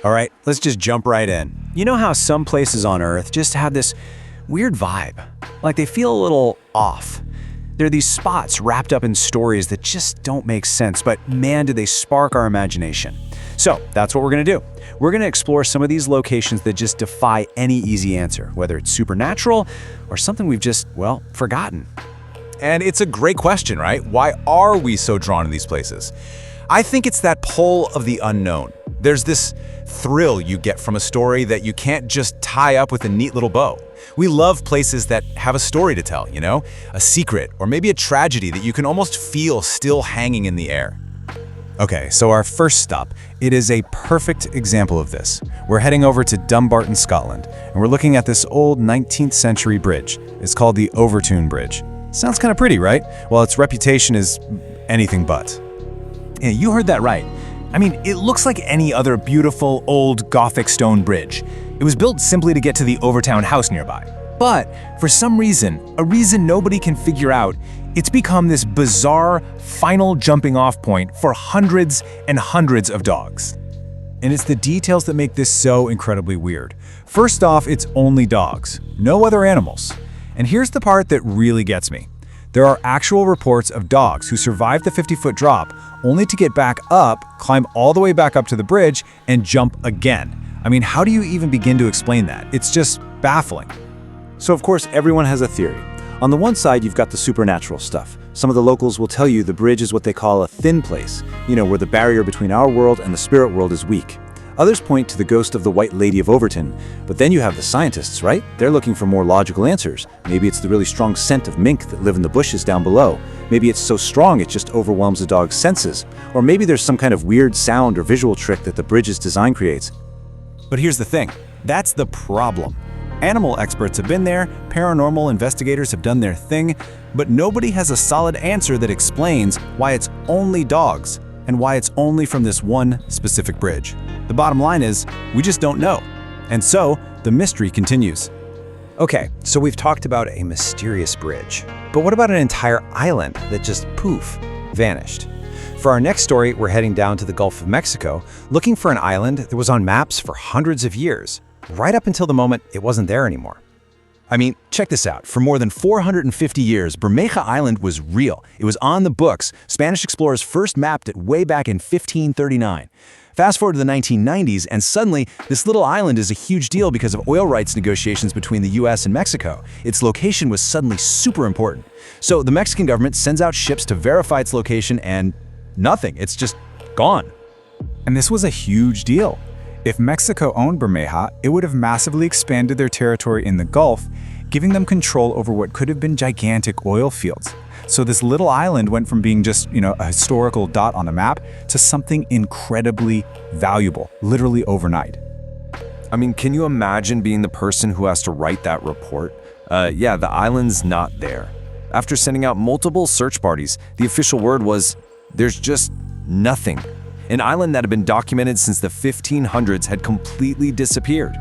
All right, let's just jump right in. You know how some places on Earth just have this weird vibe? Like they feel a little off. There are these spots wrapped up in stories that just don't make sense, but man, do they spark our imagination. So that's what we're gonna do. We're gonna explore some of these locations that just defy any easy answer, whether it's supernatural or something we've just, well, forgotten. And it's a great question, right? Why are we so drawn to these places? I think it's that pull of the unknown. There's this thrill you get from a story that you can't just tie up with a neat little bow. We love places that have a story to tell, you know? A secret, or maybe a tragedy that you can almost feel still hanging in the air. Okay, so our first stop, it is a perfect example of this. We're heading over to Dumbarton, Scotland, and we're looking at this old 19th century bridge. It's called the Overtoun Bridge. Sounds kind of pretty, right? Well, its reputation is anything but. Yeah, you heard that right. I mean, it looks like any other beautiful, old Gothic stone bridge. It was built simply to get to the Overtoun house nearby. But, for some reason, a reason nobody can figure out, it's become this bizarre, final jumping-off point for hundreds and hundreds of dogs. And it's the details that make this so incredibly weird. First off, it's only dogs, no other animals. And here's the part that really gets me. There are actual reports of dogs who survived the 50-foot drop only to get back up, climb all the way back up to the bridge, and jump again. I mean, how do you even begin to explain that? It's just baffling. So of course, everyone has a theory. On the one side, you've got the supernatural stuff. Some of the locals will tell you the bridge is what they call a thin place, where the barrier between our world and the spirit world is weak. Others point to the ghost of the White Lady of Overton. But then you have the scientists, right? They're looking for more logical answers. Maybe it's the really strong scent of mink that live in the bushes down below. Maybe it's so strong it just overwhelms the dog's senses. Or maybe there's some kind of weird sound or visual trick that the bridge's design creates. But here's the thing. That's the problem. Animal experts have been there, paranormal investigators have done their thing, but nobody has a solid answer that explains why it's only dogs and why it's only from this one specific bridge. The bottom line is, we just don't know. And so, the mystery continues. Okay, so we've talked about a mysterious bridge. But what about an entire island that just poof, vanished? For our next story, we're heading down to the Gulf of Mexico, looking for an island that was on maps for hundreds of years, right up until the moment it wasn't there anymore. I mean, check this out. For more than 450 years, Bermeja Island was real. It was on the books. Spanish explorers first mapped it way back in 1539. Fast forward to the 1990s, and suddenly, this little island is a huge deal because of oil rights negotiations between the US and Mexico. Its location was suddenly super important. So the Mexican government sends out ships to verify its location, and nothing. It's just gone. And this was a huge deal. If Mexico owned Bermeja, it would have massively expanded their territory in the Gulf, giving them control over what could have been gigantic oil fields. So this little island went from being just, a historical dot on a map to something incredibly valuable, literally overnight. I mean, can you imagine being the person who has to write that report? Yeah, the island's not there. After sending out multiple search parties, the official word was, there's just nothing. An island that had been documented since the 1500s had completely disappeared.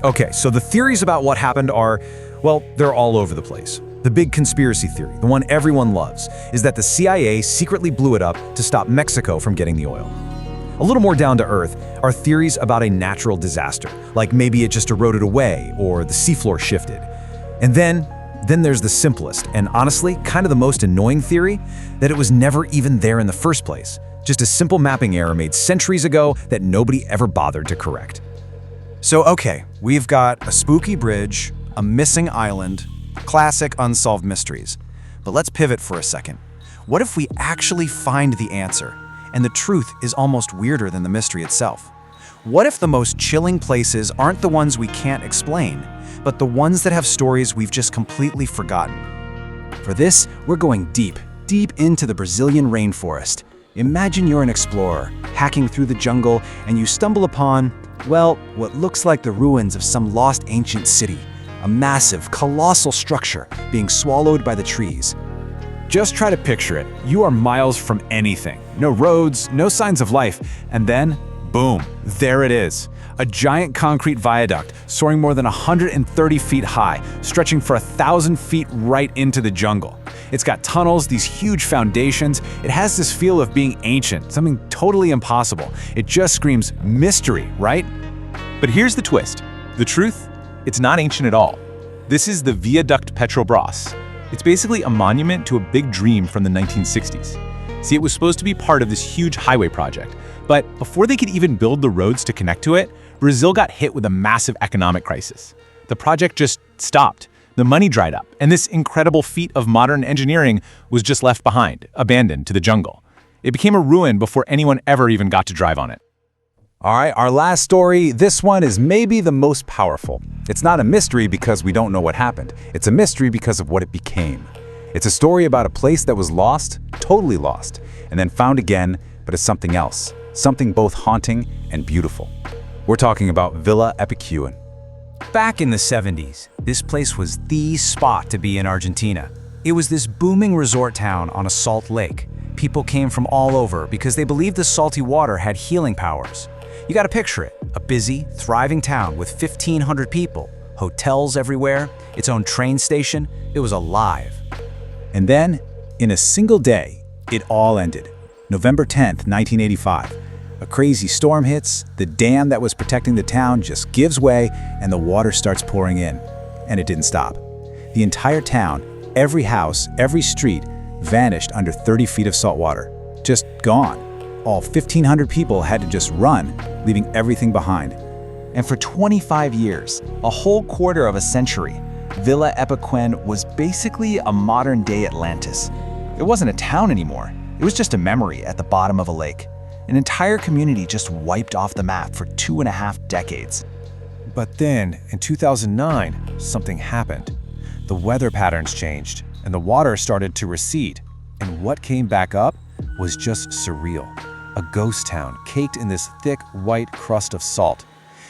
Okay, so the theories about what happened are, well, they're all over the place. The big conspiracy theory, the one everyone loves, is that the CIA secretly blew it up to stop Mexico from getting the oil. A little more down to earth are theories about a natural disaster, like maybe it just eroded away or the seafloor shifted. And then there's the simplest and honestly kind of the most annoying theory, that it was never even there in the first place. Just a simple mapping error made centuries ago that nobody ever bothered to correct. So okay, we've got a spooky bridge, a missing island, classic unsolved mysteries. But let's pivot for a second. What if we actually find the answer, and the truth is almost weirder than the mystery itself? What if the most chilling places aren't the ones we can't explain, but the ones that have stories we've just completely forgotten? For this, we're going deep into the Brazilian rainforest. Imagine you're an explorer, hacking through the jungle, and you stumble upon, well, what looks like the ruins of some lost ancient city. A massive, colossal structure being swallowed by the trees. Just try to picture it. You are miles from anything. No roads, no signs of life, and then, boom, there it is. A giant concrete viaduct soaring more than 130 feet high, stretching for 1,000 feet right into the jungle. It's got tunnels, these huge foundations. It has this feel of being ancient, something totally impossible. It just screams mystery, right? But here's the twist. The truth? It's not ancient at all. This is the Viaduct Petrobras. It's basically a monument to a big dream from the 1960s. See, it was supposed to be part of this huge highway project, but before they could even build the roads to connect to it, Brazil got hit with a massive economic crisis. The project just stopped. The money dried up, and this incredible feat of modern engineering was just left behind, abandoned to the jungle. It became a ruin before anyone ever even got to drive on it. All right, our last story, this one is maybe the most powerful. It's not a mystery because we don't know what happened. It's a mystery because of what it became. It's a story about a place that was lost, totally lost, and then found again, but as something else, something both haunting and beautiful. We're talking about Villa Epicuén. Back in the 70s, this place was the spot to be in Argentina. It was this booming resort town on a salt lake. People came from all over because they believed the salty water had healing powers. You gotta picture it, a busy, thriving town with 1,500 people, hotels everywhere, its own train station. It was alive. And then, in a single day, it all ended. November 10th, 1985. A crazy storm hits, the dam that was protecting the town just gives way, and the water starts pouring in. And it didn't stop. The entire town, every house, every street, vanished under 30 feet of salt water. Just gone. All 1,500 people had to just run, leaving everything behind. And for 25 years, a whole quarter of a century, Villa Epicuén was basically a modern-day Atlantis. It wasn't a town anymore. It was just a memory at the bottom of a lake. An entire community just wiped off the map for 2.5 decades. But then, in 2009, something happened. The weather patterns changed, and the water started to recede. And what came back up was just surreal. A ghost town caked in this thick, white crust of salt.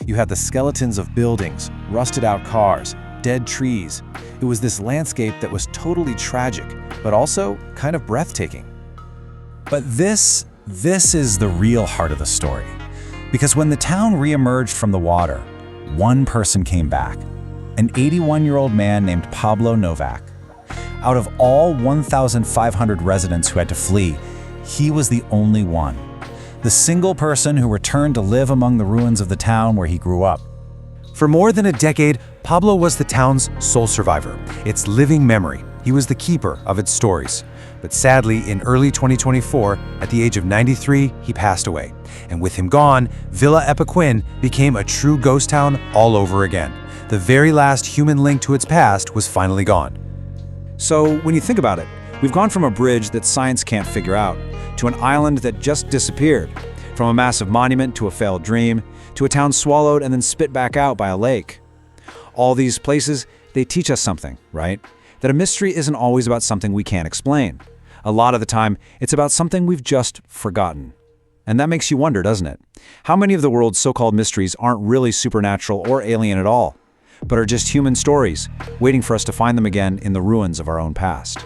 You had the skeletons of buildings, rusted-out cars, dead trees. It was this landscape that was totally tragic, but also kind of breathtaking. But this is the real heart of the story. Because when the town reemerged from the water, one person came back. An 81-year-old man named Pablo Novak. Out of all 1,500 residents who had to flee, he was the only one. The single person who returned to live among the ruins of the town where he grew up. For more than a decade, Pablo was the town's sole survivor, its living memory. He was the keeper of its stories. But sadly, in early 2024, at the age of 93, he passed away. And with him gone, Villa Epicuén became a true ghost town all over again. The very last human link to its past was finally gone. So when you think about it, we've gone from a bridge that science can't figure out, to an island that just disappeared, from a massive monument to a failed dream, to a town swallowed and then spit back out by a lake. All these places, they teach us something, right? That a mystery isn't always about something we can't explain. A lot of the time, it's about something we've just forgotten. And that makes you wonder, doesn't it? How many of the world's so-called mysteries aren't really supernatural or alien at all, but are just human stories, waiting for us to find them again in the ruins of our own past?